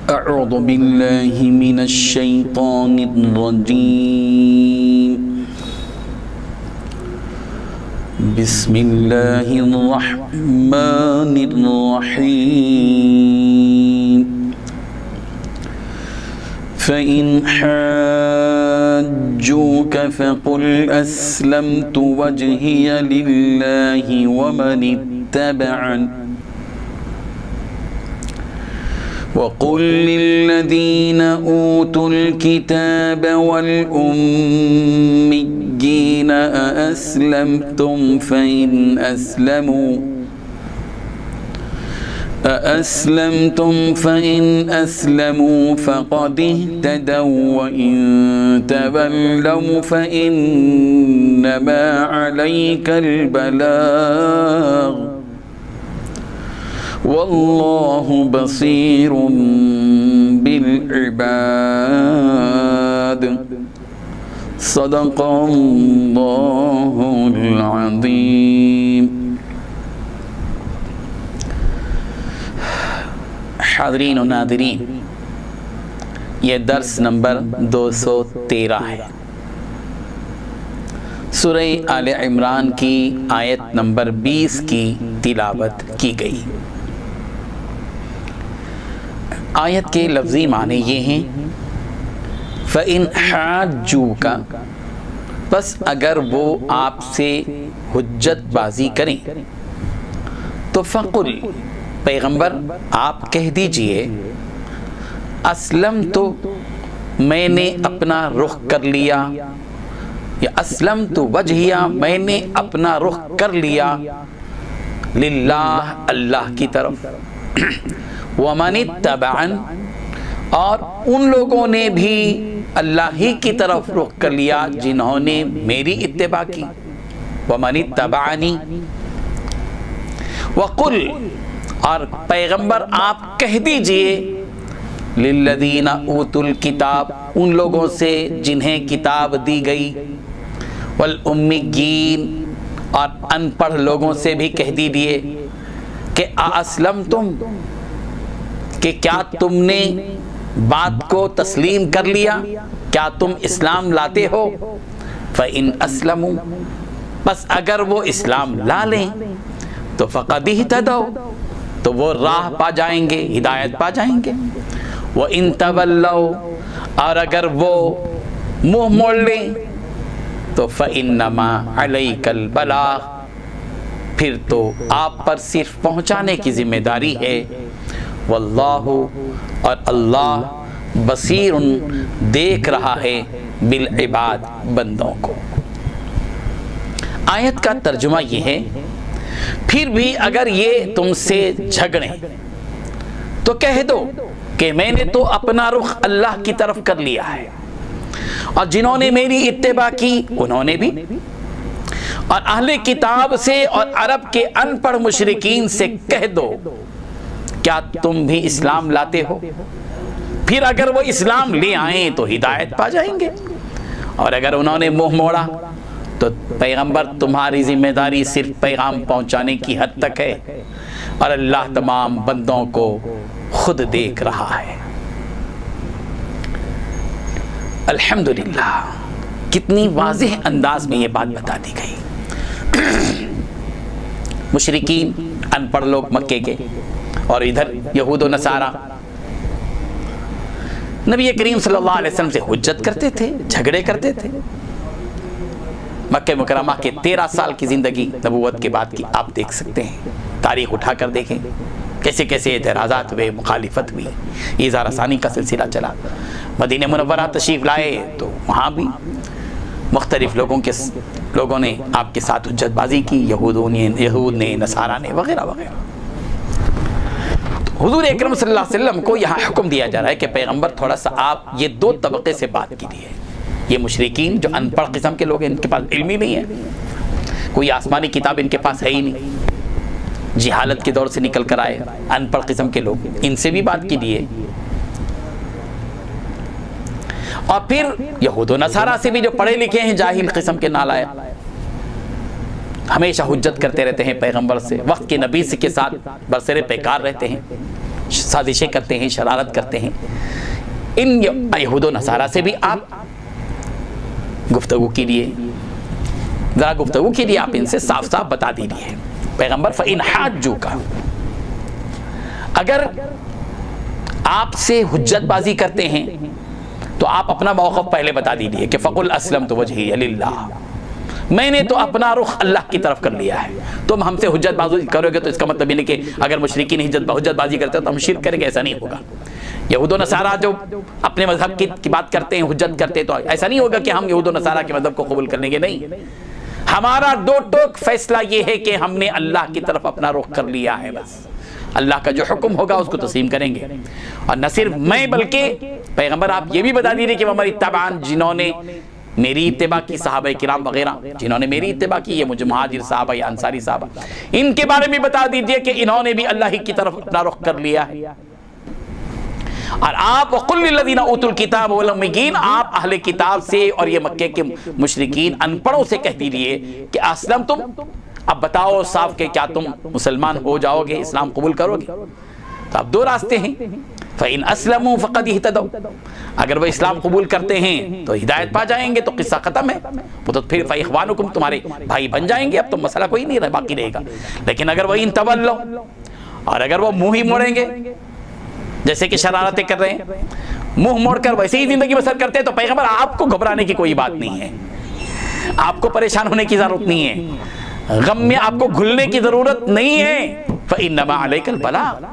أعوذ بالله من الشيطان الرجيم بسم الله الرحمن الرحيم فإن حاجوك فقل أسلمت وجهي لله ومن اتبعني وقل للذين أوتوا الكتاب والأميين أأسلمتم فإن أسلموا فقد اهتدوا وإن تولوا فإنما عليك البلاغ والله بصير بالعباد صدق الله العظيم. حاضرین و ناظرین، یہ درس نمبر 213 ہے. سورہ آل عمران کی آیت نمبر 20 کی تلاوت کی گئی. آیت کے لفظی معنی یہ ہیں فَإِنْ حَاجُّوكَ، بس اگر وہ آپ سے حجت بازی کریں تو فَقُلْ، پیغمبر آپ کہہ دیجئے اسلم تو میں نے اپنا رخ کر لیا، یا اسلم تو وجہیا میں نے اپنا رخ کر لیا للہ اللہ کی طرف، ومن اتبعن اور ان لوگوں نے بھی اللہ ہی کی طرف رخ کر لیا جنہوں نے میری اتباع کی، ومن اتبعنی. وقل، اور پیغمبر آپ کہہ دیجئے للذین اوتوا الکتاب، ان لوگوں سے جنہیں کتاب دی گئی، والامیین اور ان پڑھ لوگوں سے بھی کہہ دیجئے کہ اسلمتم، کہ کیا تم نے بات کو تسلیم کر لیا، کیا تم اسلام لاتے ہو. فَإِنْ أَسْلَمُوا، بس اگر وہ اسلام لا لیں تو فَقَدْ اهْتَدَوْا، تو وہ راہ پا جائیں گے، ہدایت پا جائیں گے. وَإِنْ تَوَلَّوْا، اور اگر وہ منہ موڑ لیں تو فَإِنَّمَا عَلَيْكَ الْبَلَاغُ، پھر تو آپ پر صرف پہنچانے کی ذمہ داری ہے. واللہ، اور اللہ بصیر، دیکھ رہا ہے بالعباد، بندوں کو. آیت کا ترجمہ یہ ہے پھر بھی اگر یہ تم سے جھگڑیں تو کہہ دو کہ میں نے تو اپنا رخ اللہ کی طرف کر لیا ہے، اور جنہوں نے میری اتباع کی انہوں نے بھی. اور اہل کتاب سے اور عرب کے ان پڑھ مشرکین سے کہہ دو کیا تم بھی اسلام لاتے ہو، پھر اگر وہ اسلام لے آئیں تو ہدایت پا جائیں گے. اور اگر انہوں نے منہ موڑا تو پیغمبر تمہاری ذمہ داری صرف پیغام پہنچانے کی حد تک ہے، اور اللہ تمام بندوں کو خود دیکھ رہا ہے. الحمدللہ، کتنی واضح انداز میں یہ بات بتا دی گئی. مشرکین، ان پڑھ لوگ مکے کے، اور ادھر یہود و نصارہ نبی کریم صلی اللہ علیہ وسلم سے حجت کرتے تھے، جھگڑے کرتے تھے. مکہ مکرمہ کے 13 سال کی زندگی نبوت کے بعد کی آپ دیکھ سکتے ہیں. تاریخ اٹھا کر دیکھیں کیسے کیسے اعتراضات ہوئے، مخالفت ہوئی، ایذا رسانی کا سلسلہ چلا. مدینہ منورہ تشریف لائے تو وہاں بھی مختلف لوگوں نے آپ کے ساتھ حجت بازی کی، یہود نے، نصارہ نے، وغیرہ وغیرہ. حضور اکرم صلی اللہ علیہ وسلم کو یہاں حکم دیا جا رہا ہے کہ پیغمبر تھوڑا سا آپ یہ 2 طبقے سے بات کیجیے. یہ مشرکین جو ان پڑھ قسم کے لوگ ہیں، ان کے پاس علم ہی نہیں ہے، کوئی آسمانی کتاب ان کے پاس ہے ہی نہیں، جہالت کے دور سے نکل کر آئے ان پڑھ قسم کے لوگ، ان سے بھی بات کیجیے. اور پھر یہود و نصارہ سے بھی جو پڑھے لکھے ہیں، جاہل قسم کے نالائق، ہمیشہ حجت کرتے رہتے ہیں پیغمبر سے، وقت کے نبی کے ساتھ برسر پیکار رہتے ہیں. سازشیں کرتے ہیں، شرارت کرتے ہیں، ان یہود و نصارہ سے بھی آپ گفتگو کیجیے، ذرا گفتگو کیجیے، آپ ان سے صاف صاف بتا دیجیے پیغمبر فَإِنْ حَاجُّوكَ، اگر آپ سے حجت بازی کرتے ہیں تو آپ اپنا موقف پہلے بتا دیجیے کہ فَقُلْ أَسْلَمْتُ وَجْهِيَ لِلَّهِ، میں نے تو اپنا رخ اللہ کی طرف کر لیا ہے، تم ہم سے حجت بازی کرو گے تو اس کا مطلب یہ نہیں کہ اگر مشرکین حجت بازی کرتے تو ہم شرک کریں گے، ایسا نہیں ہوگا۔ یہود و نصارہ جو اپنے مذہب کی بات کرتے ہیں، حجت کرتے ہیں، تو ایسا نہیں ہوگا کہ ہم یہود و نصارہ کے مذہب کو قبول کر لیں گے، نہیں، ہمارا دو ٹوک فیصلہ یہ ہے کہ ہم نے اللہ کی طرف اپنا رخ کر لیا ہے، بس اللہ کا جو حکم ہوگا اس کو تسلیم کریں گے۔ اور نہ صرف میں بلکہ پیغمبر آپ یہ بھی بتا دیجیے کہ ہماری تبعان، جنہوں نے میری اتباع کی، صحابہ کرام وغیرہ جنہوں نے میری اتباع کی، یہ مجھے مہاجر صحابہ یا انصاری صحابہ، ان کے بارے میں بتا دیجیے کہ انہوں نے بھی اللہ کی طرف اپنا رخ کر لیا ہے۔ اور آپ وَقُلْ لِلَّذِينَ أُوتُوا الْكِتَابَ وَالْأُمِّيِّينَ، آپ اہل کتاب سے اور یہ مکے کے مشرکین ان پڑھوں سے کہہ دیجیے کہ اسلمتم، اب بتاؤ صاف کہ کیا تم مسلمان ہو جاؤ گے، اسلام قبول کرو گے؟ تو اب دو راستے ہیں، فَإِنْ أَسْلَمُوا فَقَدْ اهْتَدَوْا، اگر وہ اسلام قبول کرتے ہیں تو ہدایت پا جائیں گے، تو قصہ ختم ہے، وہ تو پھر فَإِخْوَانُكُمْ، تمہارے بھائی بن جائیں گے، اب تو مسئلہ کوئی نہیں باقی رہے گا۔ لیکن اگر وہ تولوا، اور اگر وہ منہ ہی موڑیں گے، جیسے کہ شرارتیں کر رہے ہیں، منہ موڑ کر ویسے ہی زندگی بسر کرتے ہیں، تو پیغمبر آپ کو گھبرانے کی کوئی بات نہیں ہے، آپ کو پریشان ہونے کی ضرورت نہیں ہے، غم میں آپ کو گھلنے کی ضرورت نہیں ہے۔ فَإِنَّمَا عَلَيْكَ الْبَلَاغُ،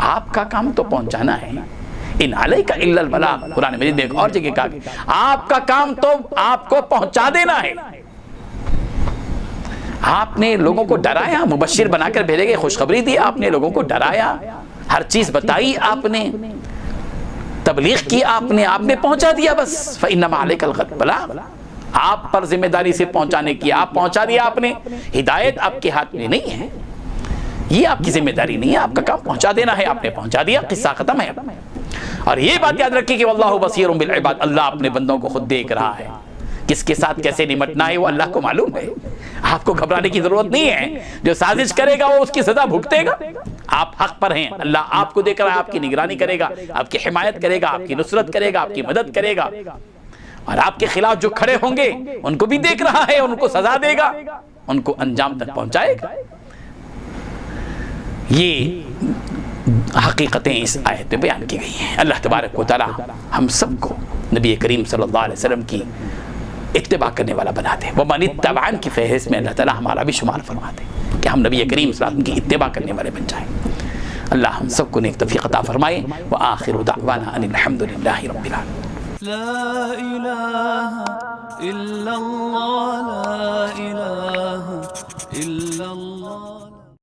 آپ کا کام تو پہنچانا ہے، إِنْ عَلَيْكَ إِلَّا الْبَلَاغُ، قرآن مجید میں ایک اور جگہ کہا آپ کا کام تو آپ کو پہنچا دینا ہے۔ آپ نے لوگوں کو ڈرایا، مبشر بنا کر بھیجے گئے، خوشخبری دی، آپ نے لوگوں کو ڈرایا، ہر چیز بتائی، آپ نے تبلیغ کی، آپ نے پہنچا دیا، بس فَإِنَّمَا عَلَيْكَ الْبَلَاغُ، آپ پر ذمہ داری سے پہنچانے کی، آپ پہنچا دیا آپ نے، ہدایت آپ کے ہاتھ میں نہیں ہے، یہ آپ کی ذمہ داری نہیں ہے، آپ کا کام پہنچا دینا ہے، آپ نے پہنچا دیا، قصہ ختم ہے۔ اور یہ بات یاد رکھیں کہ واللہ بصیر بالعباد، اللہ اپنے بندوں کو خود دیکھ رہا ہے، کس کے ساتھ کیسے نمٹنا ہے وہ اللہ کو معلوم ہے، آپ کو گھبرانے کی ضرورت نہیں ہے، جو سازش کرے گا وہ اس کی سزا بھگتے گا، آپ حق پر ہیں، اللہ آپ کو دیکھ رہا ہے، آپ کی نگرانی کرے گا، آپ کی حمایت کرے گا، آپ کی نصرت کرے گا، آپ کی مدد کرے گا، اور آپ کے خلاف جو کھڑے ہوں گے ان کو بھی دیکھ رہا ہے، ان کو سزا دے گا، ان کو انجام تک پہنچائے گا۔ یہ حقیقتیں اس آیت میں بیان کی گئی ہیں۔ اللہ تبارک و تعالی ہم سب کو نبی کریم صلی اللہ علیہ وسلم کی اتباع کرنے والا بنا دے، وَمَنِ اتَّبَعَنِ کی فہرست میں اللہ تعالی ہمارا بھی شمار فرما دے کہ ہم نبی کریم صلی اللہ علیہ وسلم کی اتباع کرنے والے بن جائیں۔ اللہ ہم سب کو نیک توفیق عطا فرمائے، وآخر دعوانا ان الحمد للہ رب العالمین۔ لا إله إلا الله